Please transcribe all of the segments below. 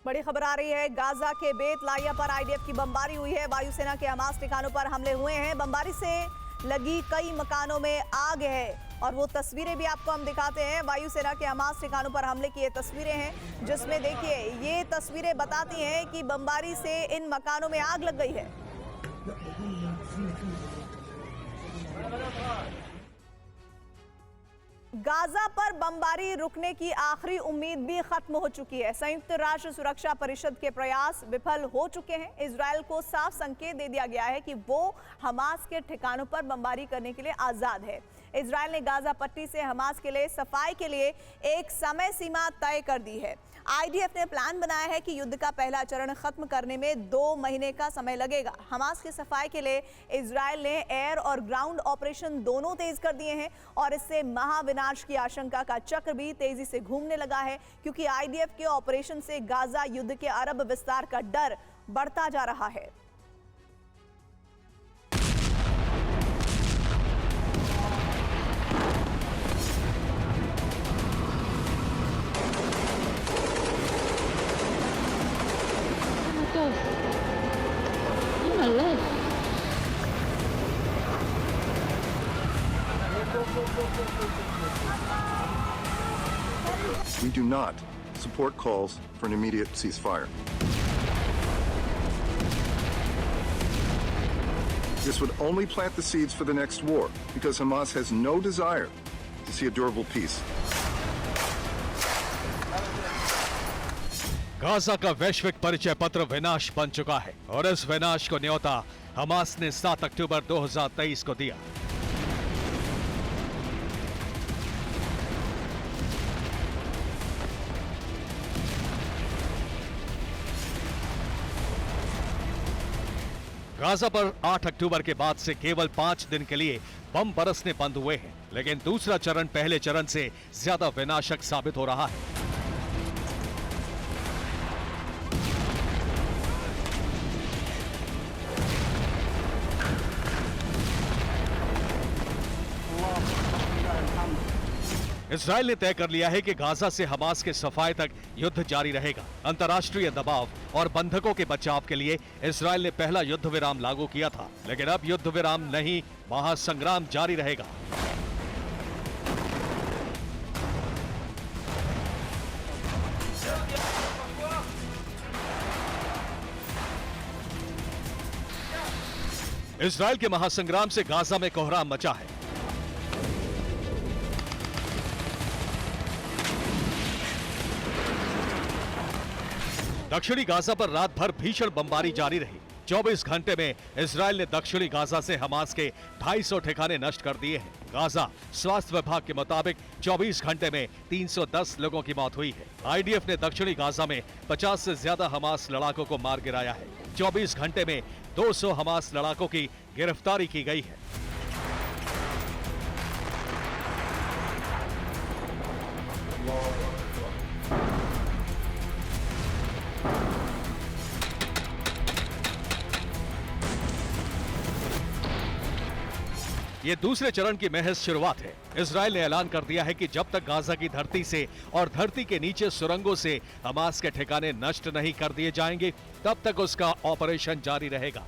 बड़ी खबर आ रही है। गाजा के बेत लाहिया पर आईडीएफ की बमबारी हुई है। वायुसेना के हमास ठिकानों पर हमले हुए हैं। बमबारी से लगी कई मकानों में आग है और वो तस्वीरें भी आपको हम दिखाते हैं। वायुसेना के हमास ठिकानों पर हमले की ये तस्वीरें हैं, जिसमें देखिए ये तस्वीरें बताती हैं कि बमबारी से इन मकानों में आग लग गई है। गाजा पर बमबारी रुकने की आखिरी उम्मीद भी खत्म हो चुकी है। संयुक्त राष्ट्र सुरक्षा परिषद के प्रयास विफल हो चुके हैं। इजराइल को साफ संकेत दे दिया गया है कि वो हमास के ठिकानों पर बमबारी करने के लिए आजाद है। इजराइल ने गाजा पट्टी से हमास के लिए सफाई के लिए एक समय सीमा तय कर दी है। आईडीएफ ने प्लान बनाया है कि युद्ध का पहला चरण खत्म करने में 2 महीने का समय लगेगा। हमास की सफाई के लिए इजराइल ने एयर और ग्राउंड ऑपरेशन दोनों तेज कर दिए हैं और इससे महाविनाश की आशंका का चक्र भी तेजी से घूमने लगा है, क्योंकि आईडीएफ के ऑपरेशन से गाजा युद्ध के अरब विस्तार का डर बढ़ता जा रहा है। We do not support calls for an immediate ceasefire. This would only plant the seeds for the next war, because Hamas has no desire to see a durable peace. Gaza का वैश्विक परिचय पत्र विनाश बन चुका है और इस विनाश को न्योता हमास ने 7 अक्टूबर 2023 को दिया। गाजा पर 8 अक्टूबर के बाद से केवल 5 दिन के लिए बम बरसने बंद हुए हैं, लेकिन दूसरा चरण पहले चरण से ज्यादा विनाशक साबित हो रहा है। इजराइल ने तय कर लिया है कि गाजा से हमास के सफाई तक युद्ध जारी रहेगा। अंतर्राष्ट्रीय दबाव और बंधकों के बचाव के लिए इजराइल ने पहला युद्ध विराम लागू किया था, लेकिन अब युद्ध विराम नहीं, महासंग्राम जारी रहेगा। इजराइल के महासंग्राम से गाजा में कोहराम मचा है। दक्षिणी गाजा पर रात भर भीषण बमबारी जारी रही। 24 घंटे में इजराइल ने दक्षिणी गाजा से हमास के 250 ठिकाने नष्ट कर दिए हैं। गाजा स्वास्थ्य विभाग के मुताबिक 24 घंटे में 310 लोगों की मौत हुई है। आईडीएफ ने दक्षिणी गाजा में 50 से ज्यादा हमास लड़ाकों को मार गिराया है। 24 घंटे में 200 हमास लड़ाकों की गिरफ्तारी की गई है। ये दूसरे चरण की महज शुरुआत है। इजराइल ने ऐलान कर दिया है कि जब तक गाजा की धरती से और धरती के नीचे सुरंगों से हमास के ठिकाने नष्ट नहीं कर दिए जाएंगे, तब तक उसका ऑपरेशन जारी रहेगा।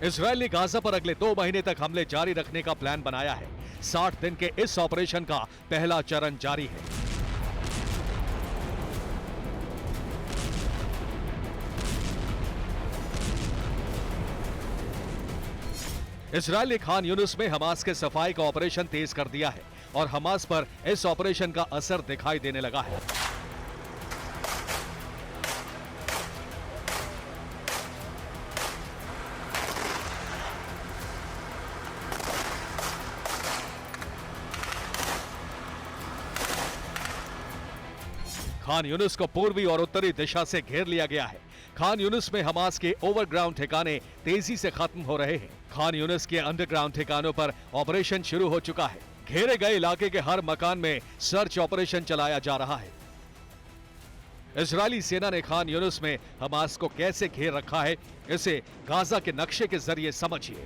इजराइल ने गाजा पर अगले 2 महीने तक हमले जारी रखने का प्लान बनाया है। 60 दिन के इस ऑपरेशन का पहला चरण जारी है। इजराइल ने खान यूनिस में हमास के सफाई का ऑपरेशन तेज कर दिया है और हमास पर इस ऑपरेशन का असर दिखाई देने लगा है। खान यूनिस को पूर्वी और उत्तरी दिशा से घेर लिया गया है। खान यूनिस में हमास के ओवरग्राउंड ठिकाने तेजी से खत्म हो रहे हैं। खान यूनिस के अंडरग्राउंड ठिकानों पर ऑपरेशन शुरू हो चुका है। घेरे गए इलाके के हर मकान में सर्च ऑपरेशन चलाया जा रहा है। इजरायली सेना ने खान यूनिस में हमास को कैसे घेर रखा है, इसे गाजा के नक्शे के जरिए समझिए।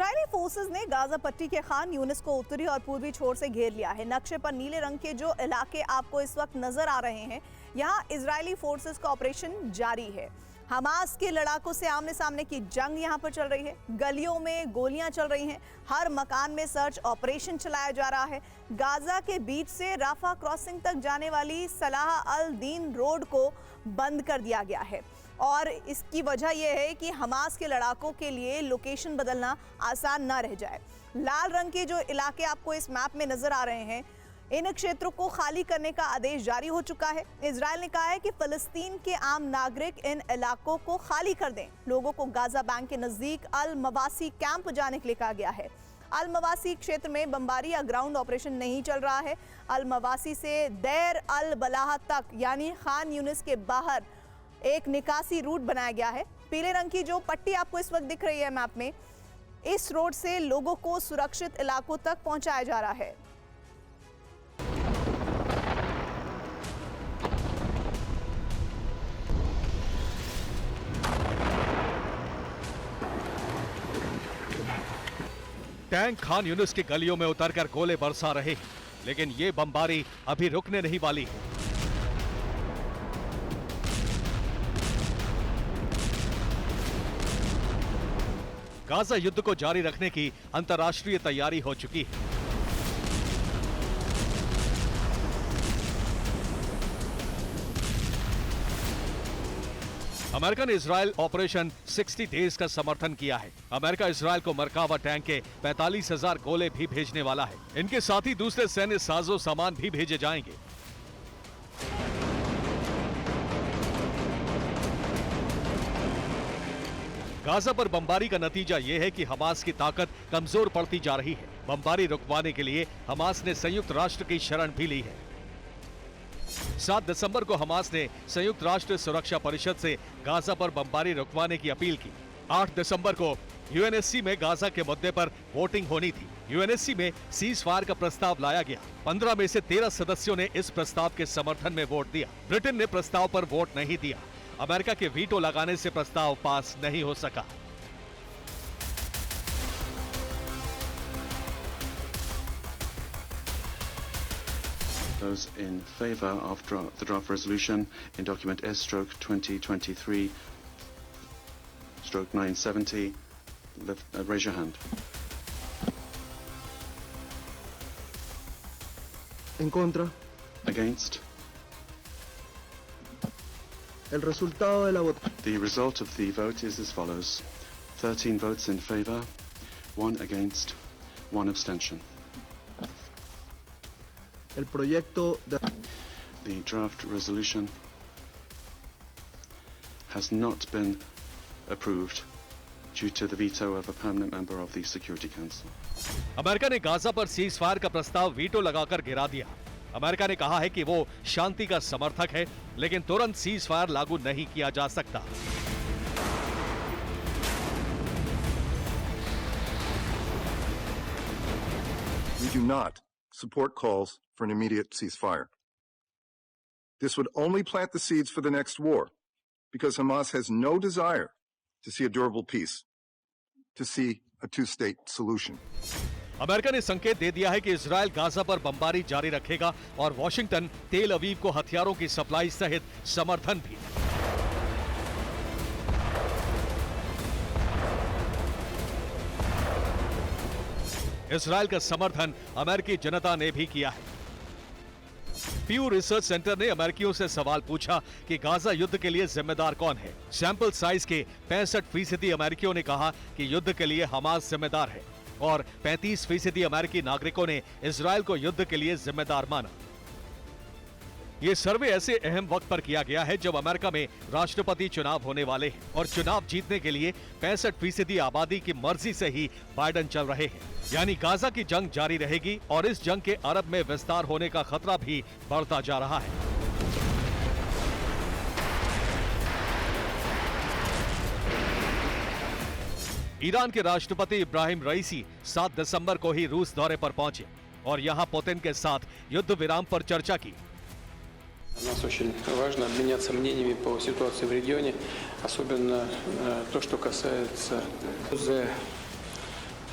इजरायली फोर्सेस ने गाजा पट्टी के खान यूनिस को उत्तरी और पूर्वी छोर से घेर लिया है। नक्शे पर नीले रंग के जो इलाके आपको इस वक्त नजर आ रहे हैं, यहाँ इजरायली फोर्सेस का ऑपरेशन जारी है। हमास के लड़ाकों से आमने सामने की जंग यहाँ पर चल रही है। गलियों में गोलियां चल रही हैं। हर मकान में सर्च ऑपरेशन चलाया जा रहा है। गाजा के बीच से राफा क्रॉसिंग तक जाने वाली सलाह अल दीन रोड को बंद कर दिया गया है और इसकी वजह यह है कि हमास के लड़ाकों के लिए लोकेशन बदलना आसान ना रह जाए। लाल रंग के जो इलाके आपको इस मैप में नजर आ रहे हैं, इन क्षेत्रों को खाली करने का आदेश जारी हो चुका है। इजरायल ने कहा है कि फिलिस्तीन के आम नागरिक इन इलाकों को खाली कर दें। लोगों को गाजा बैंक के नजदीक अल मवासी कैंप जाने के लिए कहा गया है। अल मवासी क्षेत्र में बमबारी या ग्राउंड ऑपरेशन नहीं चल रहा है। अल मवासी से दैर अल बलाह तक यानी खान यूनिस के बाहर एक निकासी रूट बनाया गया है। पीले रंग की जो पट्टी आपको इस वक्त दिख रही है मैप में, इस रोड से लोगों को सुरक्षित इलाकों तक पहुंचाया जा रहा है। टैंक खान यूनिस की गलियों में उतरकर गोले बरसा रहे हैं, लेकिन ये बमबारी अभी रुकने नहीं वाली है। गाजा युद्ध को जारी रखने की अंतर्राष्ट्रीय तैयारी हो चुकी है। अमेरिका ने इजरायल ऑपरेशन 60 डेज का समर्थन किया है। अमेरिका इजरायल को मरकावा टैंक के 45,000 गोले भी भेजने वाला है। इनके साथ ही दूसरे सैन्य साजो सामान भी भेजे जाएंगे। गाजा पर बमबारी का नतीजा यह है कि हमास की ताकत कमजोर पड़ती जा रही है। बमबारी रुकवाने के लिए हमास ने संयुक्त राष्ट्र की शरण भी ली है। 7 दिसंबर को हमास ने संयुक्त राष्ट्र सुरक्षा परिषद से गाजा पर बमबारी रुकवाने की अपील की। 8 दिसंबर को यूएनएससी में गाजा के मुद्दे पर वोटिंग होनी थी। यूएनएससी में सीज फायर का प्रस्ताव लाया गया। 15 में से 13 सदस्यों ने इस प्रस्ताव के समर्थन में वोट दिया। ब्रिटेन ने प्रस्ताव पर वोट नहीं दिया। अमेरिका के वीटो लगाने से प्रस्ताव पास नहीं हो सका। Those in favour of the draft resolution in document S/2023/970, raise your hand. En contra. Against? El resultado de la votación. The result of the vote is as follows: 13 votes in favour, 1 against, 1 abstention. El proyecto de... The draft resolution has not been approved due to the veto of a permanent member of the Security Council. America ने Gaza पर cease fire का प्रस्ताव veto लगाकर गिरा दिया। America ने कहा है कि वो शांति का समर्थक है, लेकिन तुरंत सीज फायर लागू नहीं किया जा सकता। We do not support calls for an immediate ceasefire. This would only plant the seeds for the next war, because Hamas has no desire to see a durable peace, to see a two-state solution. America ने संकेत दे दिया है कि Israel Gaza पर बमबारी जारी रखेगा और वॉशिंगटन तेल अवीव को हथियारों की सप्लाई सहित समर्थन भी। इजरायल का समर्थन अमेरिकी जनता ने भी किया है। प्यू रिसर्च सेंटर ने अमेरिकियों से सवाल पूछा कि गाजा युद्ध के लिए जिम्मेदार कौन है। सैंपल साइज के 65% अमेरिकियों ने कहा कि युद्ध के लिए हमास जिम्मेदार है और 35% अमेरिकी नागरिकों ने इजरायल को युद्ध के लिए जिम्मेदार माना। ये सर्वे ऐसे अहम वक्त पर किया गया है जब अमेरिका में राष्ट्रपति चुनाव होने वाले हैं और चुनाव जीतने के लिए 65% आबादी की मर्जी से ही बाइडेन चल रहे हैं। यानी गाजा की जंग जारी रहेगी और इस जंग के अरब में विस्तार होने का खतरा भी बढ़ता जा रहा है। ईरान के राष्ट्रपति इब्राहिम रईसी 7 दिसंबर को ही रूस दौरे पर पहुंचे और यहां पुतिन के साथ युद्ध विराम पर चर्चा की। Нас очень важно обменяться мнениями по ситуации в регионе, особенно то, что касается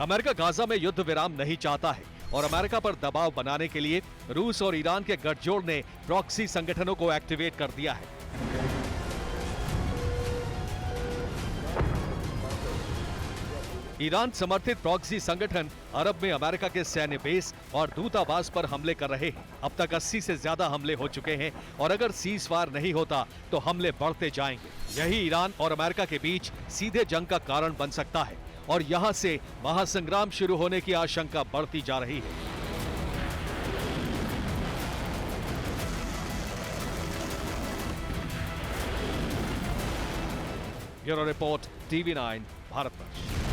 अमेरिका गाजा में युद्ध विराम नहीं चाहता है और अमेरिका पर दबाव बनाने के लिए रूस और ईरान के गठजोड़ ने प्रॉक्सी संगठनों को एक्टिवेट कर दिया है। ईरान समर्थित प्रॉक्सी संगठन अरब में अमेरिका के सैन्य बेस और दूतावास पर हमले कर रहे हैं। अब तक 80 से ज्यादा हमले हो चुके हैं और अगर सीज फायर नहीं होता तो हमले बढ़ते जाएंगे। यही ईरान और अमेरिका के बीच सीधे जंग का कारण बन सकता है और यहां से महासंग्राम शुरू होने की आशंका बढ़ती जा रही है। Bureau report, TV9 Bharatvarsh.